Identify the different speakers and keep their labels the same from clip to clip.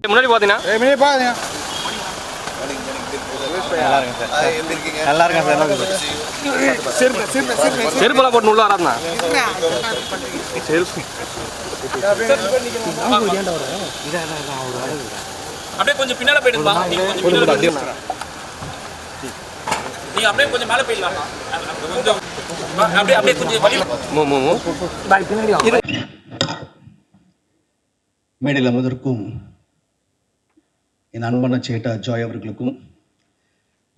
Speaker 1: முன்னாடி பார்த்தீங்கன்னா செருப்பெல்லாம் போட்டு உள்ள வராதுண்ணா.
Speaker 2: அப்படியே கொஞ்சம் பின்னால போயிடுமா, நீங்க அப்படியே கொஞ்சம் மேல போயிடலாம். அப்படியே கொஞ்சம் வழி
Speaker 3: மேடையில் அமர்ந்திருக்கும் என் அன்பான சேட்டா ஜாய் அவர்களுக்கும்,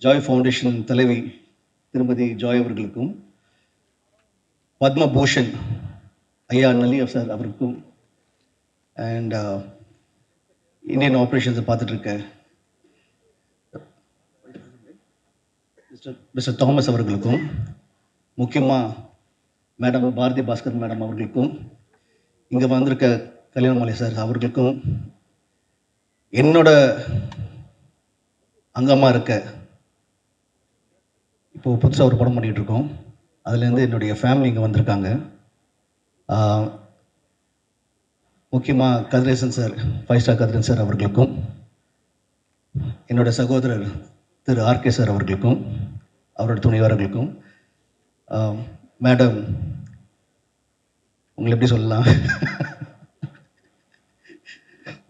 Speaker 3: ஜாய் ஃபவுண்டேஷன் தலைவி திருமதி ஜாய் அவர்களுக்கும், பத்ம பூஷன் ஐயா நல்லியா சார் அவருக்கும், அண்ட் இந்தியன் ஆப்ரேஷன்ஸை பார்த்துட்டு இருக்க மிஸ்டர் தாமஸ் அவர்களுக்கும், முக்கியமாக மேடம் பாரதி பாஸ்கர் மேடம் அவர்களுக்கும், இங்கே வந்திருக்க கல்யாணமாலை சார் அவர்களுக்கும், என்னோட அங்கமாக இருக்க இப்போது புதுசாக ஒரு படம் பண்ணிகிட்டு இருக்கோம், அதுலேருந்து என்னுடைய ஃபேமிலி இங்கே வந்திருக்காங்க. முக்கியமாக Kathiresan sir, 5 star Kathiresan sir அவர்களுக்கும், என்னோடய சகோதரர் திரு ஆர்கே சார் அவர்களுக்கும், அவரோட துணைவர்களுக்கும், மேடம் உங்களை எப்படி சொல்லலாம்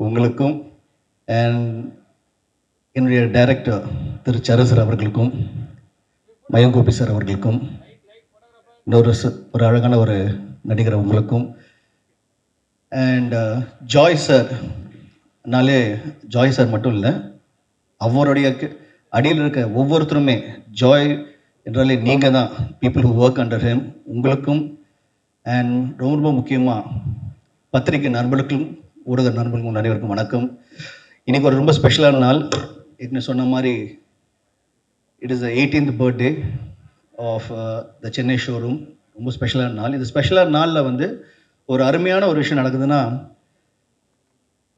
Speaker 3: உங்களுக்கும், அண்ட் என்னுடைய டைரக்டர் திரு சரண் சார் அவர்களுக்கும், மயங்கோபி சார் அவர்களுக்கும், ஒரு அழகான ஒரு நடிகர் உங்களுக்கும், அண்ட் ஜாய் சார் நாளே ஜாய் சார் மட்டும் இல்லை, அவருடைய அடியில் இருக்க ஒவ்வொருத்தருமே ஜாய் என்றாலே நீங்கள் தான், people who work under him, உங்களுக்கும், அண்ட் ரொம்ப ரொம்ப முக்கியமாக பத்திரிகை நண்பர்களுக்கும் ஊடக நண்பர்களுக்கும் அனைவருக்கும் வணக்கம். இன்றைக்கி ஒரு ரொம்ப ஸ்பெஷலான நாள். ஏற்கனவே சொன்ன மாதிரி it is the 18th birthday of the Chennai showroom. ரொம்ப ஸ்பெஷலான நாள். இந்த ஸ்பெஷலான நாளில் வந்து ஒரு அருமையான ஒரு விஷயம் நடக்குதுன்னா,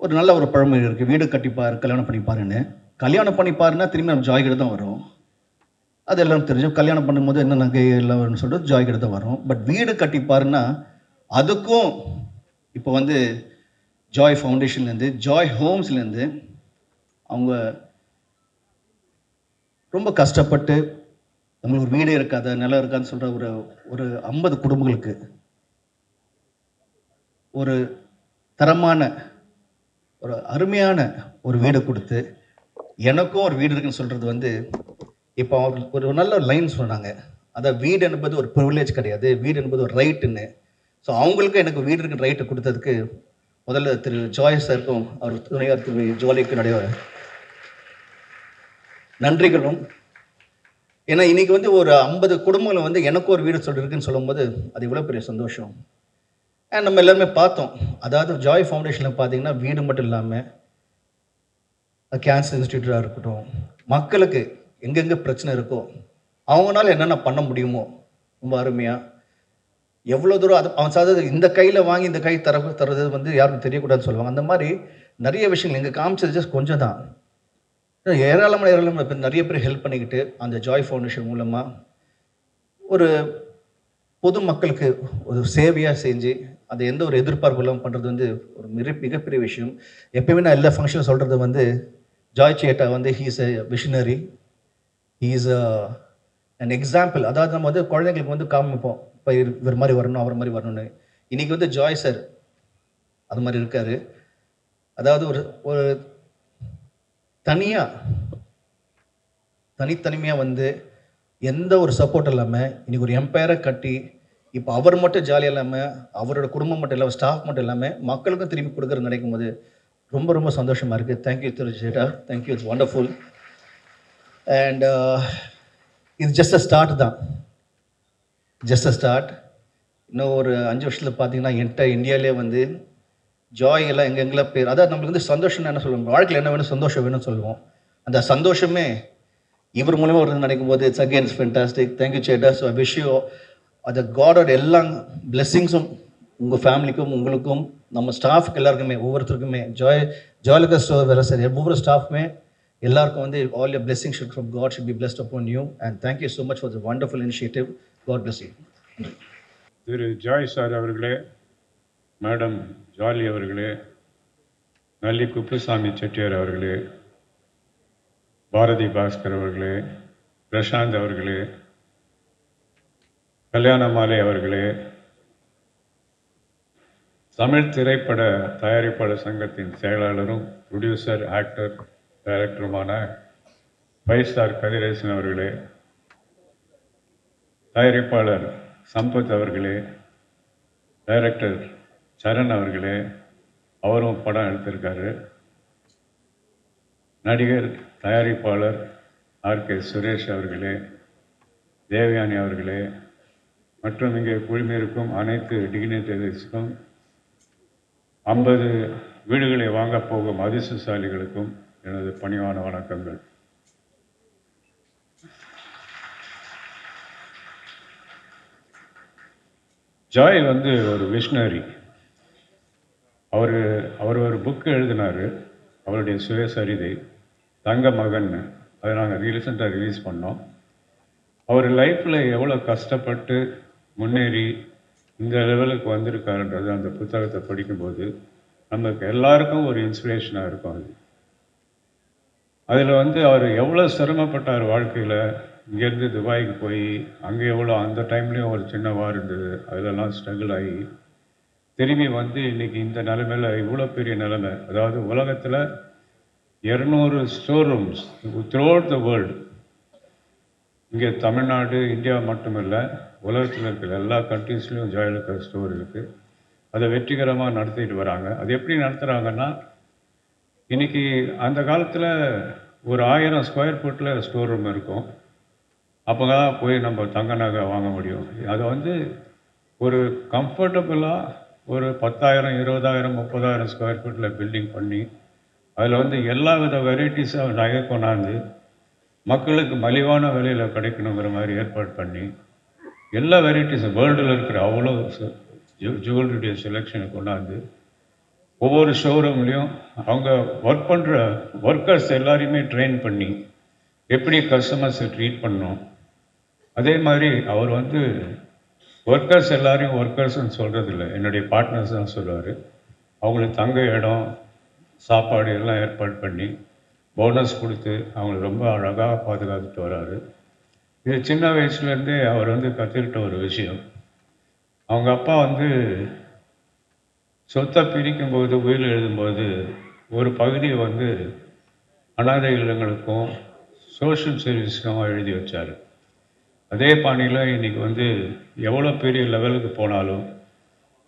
Speaker 3: ஒரு நல்ல ஒரு பழமொழி இருக்குது, வீடு கட்டிப்பார் கல்யாணம் பண்ணிப்பாருன்னு. கல்யாணம் பண்ணிப்பாருன்னா திரும்பி நம்ம ஜாய்கிட்ட தான் வரும். அது எல்லாம் தெரிஞ்சு கல்யாணம் பண்ணும்போது என்ன நகை எல்லாம் வரும்னு சொல்லிட்டு ஜாய்கிட்ட தான் வரும். பட் வீடு கட்டிப்பாருன்னா அதுக்கும் இப்போ வந்து ஜாய் ஃபவுண்டேஷன்லேருந்து, ஜாய் ஹோம்ஸ்லேருந்து அவங்க ரொம்ப கஷ்டப்பட்டு நம்மளுக்கு ஒரு வீடே இருக்காது, நிலம் இருக்காதுன்னு சொல்கிற ஒரு 50 குடும்பங்களுக்கு ஒரு தரமான ஒரு அருமையான ஒரு வீடு கொடுத்து, எனக்கும் ஒரு வீடு இருக்குன்னு சொல்கிறது வந்து, இப்போ அவர் ஒரு நல்ல லைன் சொன்னாங்க, அதான் வீடு என்பது ஒரு ப்ரிவிலேஜ் கிடையாது, வீடு என்பது ஒரு ரைட்டுன்னு. ஸோ அவங்களுக்கும் எனக்கு வீடு இருக்குன்னு ரைட்டு கொடுத்ததுக்கு முதல்ல திரு ஜாய் சாருக்கும் அவர் துணையார் திரு ஜோலிக்கும் நடைய நன்றிகளும். ஏன்னா இன்றைக்கி வந்து ஒரு 50 குடும்பங்கள் வந்து எனக்கும் ஒரு வீடு சொல்லியிருக்குன்னு சொல்லும்போது அது இவ்வளோ பெரிய சந்தோஷம். அண்ட் நம்ம எல்லாருமே பார்த்தோம், அதாவது ஜாய் ஃபவுண்டேஷனில் பார்த்தீங்கன்னா வீடு மட்டும் இல்லாமல் கேன்சர் இன்ஸ்டியூட்டாக இருக்கட்டும், மக்களுக்கு எங்கெங்கே பிரச்சனை இருக்கோ அவங்களால என்னென்ன பண்ண முடியுமோ ரொம்ப அருமையாக எவ்வளோ தூரம் அது அவன் சாதது இந்த கையில் வாங்கி இந்த கை தர்றது வந்து யாருக்கும் தெரியக்கூடாதுன்னு சொல்லுவாங்க. அந்த மாதிரி நிறைய விஷயங்கள் எங்கள் காமிச்சது ஜஸ்ட் கொஞ்சம் தான். ஏராளமான நிறைய பேர் ஹெல்ப் பண்ணிக்கிட்டு அந்த ஜாய் ஃபவுண்டேஷன் மூலமாக ஒரு பொது மக்களுக்கு ஒரு சேவையாக செஞ்சு அது எந்த ஒரு எதிர்பார்ப்பு இல்லாமல் பண்ணுறது வந்து ஒரு மிகப்பெரிய விஷயம். எப்பயுமே நான் எல்லா ஃபங்க்ஷனும் சொல்கிறது வந்து, ஜாய் சேட்டா வந்து he is a visionary, he is an example. அதாவது நம்ம வந்து குழந்தைங்களுக்கு வந்து காமிப்போம், இப்போ இவர் மாதிரி வரணும் அவர் மாதிரி வரணும்னு. இன்றைக்கி வந்து ஜாய் சார் அது மாதிரி இருக்கார். அதாவது ஒரு தனித்தனிமையாக வந்து எந்த ஒரு சப்போர்ட் இல்லாமல் இன்றைக்கி ஒரு எம்பையரை கட்டி, இப்போ அவர் மட்டும் ஜாலியாக இல்லாமல் அவரோட குடும்பம் மட்டும் இல்லாமல் ஸ்டாஃப் மட்டும் இல்லாமல் மக்களுக்கும் திரும்பி கொடுக்குறது நினைக்கும் போது ரொம்ப ரொம்ப சந்தோஷமாக இருக்குது. தேங்க்யூ திரு சேட்டா, தேங்க்யூ, இட்ஸ் வண்டர்ஃபுல். அண்ட் இது ஜஸ்ட் அ ஸ்டார்ட் தான், ஜஸ்ட் அ ஸ்டார்ட். இன்னும் ஒரு 5 வருஷத்தில் பார்த்தீங்கன்னா இந்தியாவிலே வந்து ஜாய் எல்லாம் எங்கெங்கெல்லாம் பேர், அதாவது நம்மளுக்கு வந்து சந்தோஷம்னு என்ன சொல்லுவோம், வாழ்க்கையில் என்ன வேணும், சந்தோஷம் வேணும்னு சொல்லுவோம். அந்த சந்தோஷமே இவர் மூலமாக வருது நினைக்கும் போது it's again it's fantastic. Thank you சேட்டா. ஸோ ஐ விஷ் யூ அது காடோட எல்லா பிளெஸ்ஸிங்ஸும் உங்கள் ஃபேமிலிக்கும் உங்களுக்கும் நம்ம ஸ்டாஃப்க்கு எல்லாருக்குமே ஒவ்வொருத்தருக்குமே ஜாய்லுக்கா ஸ்டோர் வேறு சரி ஒவ்வொரு ஸ்டாஃப்மே எல்லாருக்கும் வந்து all your blessing should from God should be blessed upon you and thank you so much for the wonderful initiative. God bless you.
Speaker 4: திரு ஜாய் சார் அவர்களே, மேடம் ஜாலி அவர்களே, நல்லி குப்புசாமி செட்டியார் அவர்களே, பாரதி பாஸ்கர் அவர்களே, பிரசாந்த் அவர்களே, கல்யாணமாலை அவர்களே, தமிழ் திரைப்பட தயாரிப்பாளர் சங்கத்தின் செயலாளரும் ப்ரொடியூசர், ஆக்டர், டைரக்டருமான 5 ஸ்டார் கதிரேசன் அவர்களே, தயாரிப்பாளர் சம்பத் அவர்களே, டைரக்டர் சரண் அவர்களே, அவரும் படம் எடுத்திருக்காரு, நடிகர் தயாரிப்பாளர் ஆர்.கே. சுரேஷ் அவர்களே, தேவயானி அவர்களே மற்றும் இங்கே குழுமியிருக்கும் அனைத்து டிக்னிட்டரிஸுக்கும் 50 வீடுகளை வாங்கப் போகும் அதிர்ஷ்டசாலிகளுக்கும் எனது பணிவான வணக்கங்கள். ஜாய் ஒரு விஷனரி. அவர் ஒரு புக்கு எழுதினார், அவருடைய சுயசரிதை தங்க மகன். அதை நாங்கள் ரீசெண்டாக ரிலீஸ் பண்ணோம். அவர் லைஃப்பில் எவ்வளோ கஷ்டப்பட்டு முன்னேறி இந்த லெவலுக்கு வந்திருக்காருன்றது அந்த புத்தகத்தை படிக்கும்போது நமக்கு எல்லாருக்கும் ஒரு இன்ஸ்பிரேஷனாக இருக்கும். அதில் அவர் எவ்வளோ சிரமப்பட்டார் வாழ்க்கையில். இங்கேருந்து துபாய்க்கு போய் அங்கே எவ்வளோ அந்த டைம்லேயும் ஒரு சின்ன வார் இருந்தது, அதிலெல்லாம் ஸ்ட்ரகிள் ஆகி திரும்பி இன்றைக்கி இந்த நிலைமையில் இவ்வளோ பெரிய நிலைமை. அதாவது உலகத்தில் 200 store rooms through out the world. இங்கே தமிழ்நாடு, இந்தியா மட்டுமில்லை, உலகத்தில் இருக்கிற எல்லா கண்ட்ரீஸ்லேயும் ஜெயலலிதா ஸ்டோர் இருக்குது. அதை வெற்றிகரமாக நடத்திட்டு வராங்க. அது எப்படி நடத்துகிறாங்கன்னா, இன்றைக்கி அந்த காலத்தில் ஒரு 1000 ஸ்கொயர் ஃபீட்டில் ஸ்டோர் ரூம் இருக்கும். அப்போ தான் போய் நம்ம தங்க நகை வாங்க முடியும். அதை ஒரு கம்ஃபர்டபுளாக ஒரு 10,000, 20,000, 30,000 ஸ்கொயர் ஃபீட்டில் பில்டிங் பண்ணி அதில் எல்லா வித வெரைட்டிஸாக நகை கொண்டாந்து மக்களுக்கு மலிவான விலையில் கிடைக்கணுங்கிற மாதிரி ஏற்பாடு பண்ணி எல்லா வெரைட்டிஸும் வேர்ல்டில் இருக்கிற அவ்வளோ ஜுவல்லரியுடைய செலெக்ஷனை கொண்டாந்து ஒவ்வொரு ஷோரூம்லேயும் அவங்க ஒர்க் பண்ணுற ஒர்க்கர்ஸ் எல்லாரையுமே ட்ரெயின் பண்ணி எப்படி கஸ்டமர்ஸை ட்ரீட் பண்ணணும். அதே மாதிரி அவர் ஒர்க்கர்ஸ் எல்லாரையும் ஒர்க்கர்ஸ்ன்னு சொல்கிறதில்ல, என்னுடைய பார்ட்னர்ஸ் தான் சொல்லுவார். அவங்களுக்கு தங்க இடம், சாப்பாடு எல்லாம் ஏற்பாடு பண்ணி போனஸ் கொடுத்து அவங்களை ரொம்ப அழகாக பாதுகாத்துட்டு வராரு. இது சின்ன வயசுலேருந்தே அவர் கற்றுக்கிட்ட ஒரு விஷயம். அவங்க அப்பா சொத்தை பிரிக்கும்போது, உயில் எழுதும்போது ஒரு பகுதியை அனாதை இல்லங்களுக்கும் சோஷியல் சர்வீஸுக்கும் எழுதி வச்சார். அதே பாணியில் இன்றைக்கி எவ்வளோ பெரிய லெவலுக்கு போனாலும்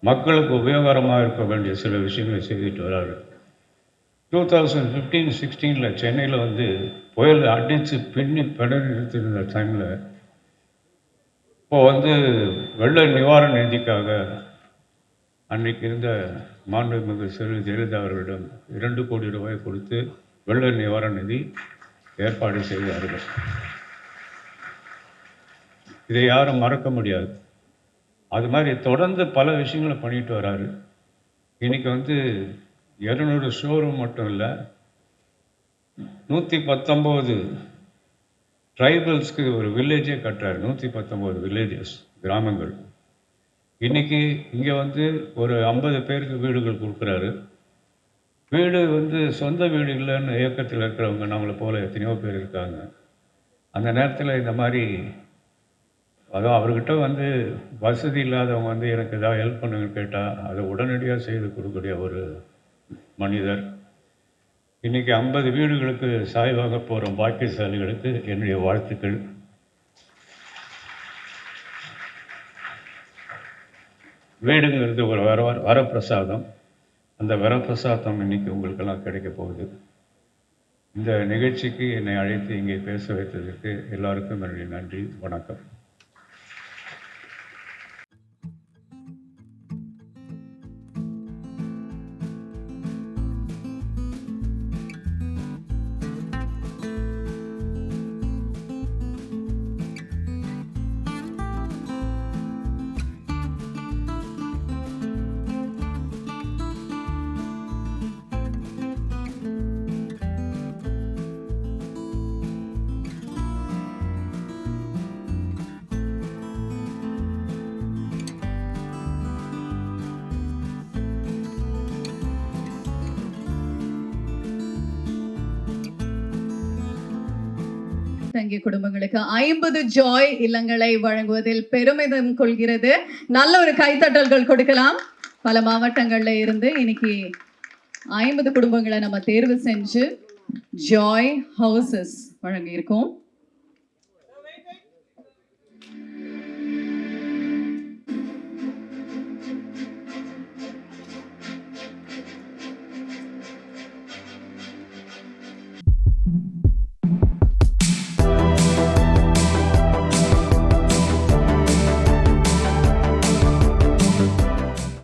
Speaker 4: மக்களுக்கு உபயோகரமாக இருக்க வேண்டிய சில விஷயங்களை செய்துட்டு வராரு. 2015-16 சென்னையில் புயல் அடித்து பின்னி பிடறி எடுத்திருந்த டைமில் இப்போது வெள்ள நிவாரண நிதிக்காக அன்றைக்கு இருந்த மாண்புமிகு செல்வி ஜெயலலிதா அவர்களிடம் 2 கோடி ரூபாய் கொடுத்து வெள்ள நிவாரண நிதி ஏற்பாடு செய்தார்கள். இதை யாரும் மறக்க முடியாது. அது மாதிரி தொடர்ந்து பல விஷயங்களை பண்ணிட்டு வராரு. இன்றைக்கி 200 ஷோரூம் மட்டும் இல்லை, 119 ட்ரைபல்ஸ்க்கு ஒரு வில்லேஜே கட்டுறாரு. 119 வில்லேஜஸ், கிராமங்கள். இன்றைக்கி இங்கே ஒரு 50 பேருக்கு வீடுகள் கொடுக்குறாரு. வீடு சொந்த வீடு இல்லைன்னு இயக்கத்தில் இருக்கிறவங்க நம்மளை போல் எத்தனையோ பேர் இருக்காங்க. அந்த நேரத்தில் இந்த மாதிரி அதுவும் அவர்கிட்ட வசதி இல்லாதவங்க எனக்கு ஏதாவது ஹெல்ப் பண்ணுங்கன்னு கேட்டால் அதை உடனடியாக செய்து கொடுக்கக்கூடிய ஒரு மனிதர். இன்றைக்கி 50 வீடுகளுக்கு சாய்வாக போகிற பாக்கியசாலிகளுக்கு என்னுடைய வாழ்த்துக்கள். வீடுங்கிறது ஒரு வரப்பிரசாதம். அந்த வரப்பிரசாதம் இன்றைக்கி உங்களுக்கெல்லாம் கிடைக்க போகுது. இந்த நிகழ்ச்சிக்கு என்னை அழைத்து இங்கே பேச வைத்ததற்கு எல்லாருக்கும் என்னுடைய நன்றி, வணக்கம்.
Speaker 5: பின்தங்கிய குடும்பங்களுக்கு 50 ஜாய் இல்லங்களை வழங்குவதில் பெருமிதம் கொள்கிறது. நல்ல ஒரு கைத்தட்டல்கள் கொடுக்கலாம். பல மாவட்டங்கள்ல இருந்து இன்னைக்கு 50 குடும்பங்களை நம்ம தேர்வு செஞ்சு ஜாய் ஹவுசஸ் வழங்கியிருக்கோம்.